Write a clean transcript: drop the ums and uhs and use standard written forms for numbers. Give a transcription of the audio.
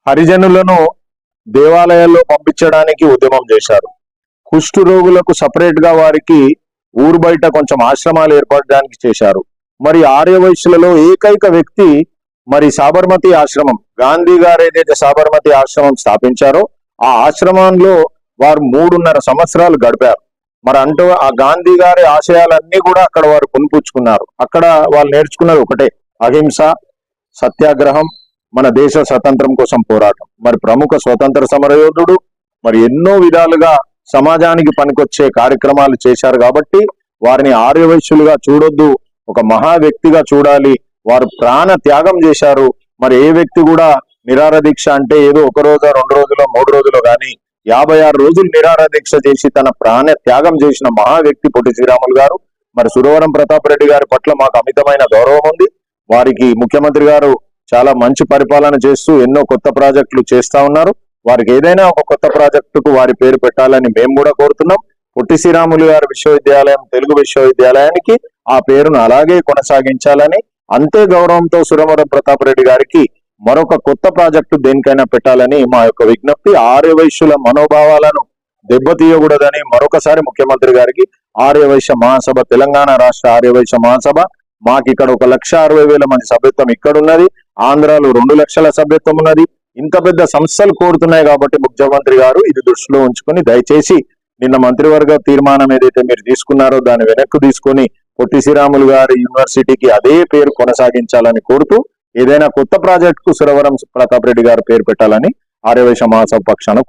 హరిజనులను దేవాలయాల్లో పంపించడానికి ఉద్యమం చేశారు. కుష్టు రోగులకు సపరేట్ గా వారికి ఊరు బయట కొంచెం ఆశ్రమాలు ఏర్పడడానికి చేశారు. మరి ఆర్యవైశ్యులలో ఏకైక వ్యక్తి మరి సాబర్మతి ఆశ్రమం, గాంధీ గారు ఏదైతే సాబర్మతి ఆశ్రమం స్థాపించారో ఆ ఆశ్రమంలో వారు 3.5 సంవత్సరాలు గడిపారు. మరి అంటూ ఆ గాంధీ గారి ఆశయాలన్నీ కూడా అక్కడ వారు కొనిపుచ్చుకున్నారు. అక్కడ వాళ్ళు నేర్చుకున్నది ఒకటే, అహింస, సత్యాగ్రహం, మన దేశ స్వతంత్రం కోసం పోరాటం. మరి ప్రముఖ స్వతంత్ర సమరయోధుడు, మరి ఎన్నో విధాలుగా సమాజానికి పనికొచ్చే కార్యక్రమాలు చేశారు. కాబట్టి వారిని ఆర్యవైశ్యులుగా చూడొద్దు, ఒక మహా వ్యక్తిగా చూడాలి. వారు ప్రాణ త్యాగం చేశారు. మరి ఏ వ్యక్తి కూడా నిరాహార దీక్ష అంటే ఏదో 1 రోజు 2 రోజులో 3 రోజులో కానీ 56 రోజులు నిరాహార దీక్ష చేసి తన ప్రాణ త్యాగం చేసిన మహా వ్యక్తి పొట్టి శ్రీరాములు గారు. మరి సురవరం ప్రతాప్ రెడ్డి గారి పట్ల మాకు అమితమైన గౌరవం ఉంది. వారికి ముఖ్యమంత్రి గారు చాలా మంచి పరిపాలన చేస్తూ ఎన్నో కొత్త ప్రాజెక్టులు చేస్తా ఉన్నారు. వారికి ఏదైనా ఒక కొత్త ప్రాజెక్టుకు వారి పేరు పెట్టాలని మేము కూడా కోరుతున్నాం. పొట్టి శ్రీరాములు గారి విశ్వవిద్యాలయం తెలుగు విశ్వవిద్యాలయానికి ఆ పేరును అలాగే కొనసాగించాలని, అంతే గౌరవంతో సురవరం ప్రతాప్ రెడ్డి గారికి మరొక కొత్త ప్రాజెక్టు దేనికైనా పెట్టాలని మా యొక్క విజ్ఞప్తి. ఆర్యవైశ్యుల మనోభావాలను దెబ్బతీయకూడదని మరొకసారి ముఖ్యమంత్రి గారికి ఆర్యవైశ్య మహాసభ, తెలంగాణ రాష్ట్ర ఆర్యవైశ్య మహాసభ, మాకు ఇక్కడ 1,60,000 మంది సభ్యత్వం ఇక్కడ ఉన్నది, ఆంధ్రాలో 2 లక్షల సభ్యత్వం ఉన్నది. ఇంత పెద్ద సంస్థలు కోరుతున్నాయి కాబట్టి ముఖ్యమంత్రి గారు ఇది దృష్టిలో ఉంచుకొని దయచేసి నిన్న మంత్రివర్గ తీర్మానం ఏదైతే మీరు తీసుకున్నారో దాన్ని వెనక్కు తీసుకొని పొట్టి శ్రీరాములు గారి యూనివర్సిటీకి అదే పేరు కొనసాగించాలని కోరుతూ ఏదైనా కొత్త ప్రాజెక్టుకు సురవరం ప్రతాప్ రెడ్డి గారు పేరు పెట్టాలని ఆర్యవైశ్య మహాసభ పక్షాన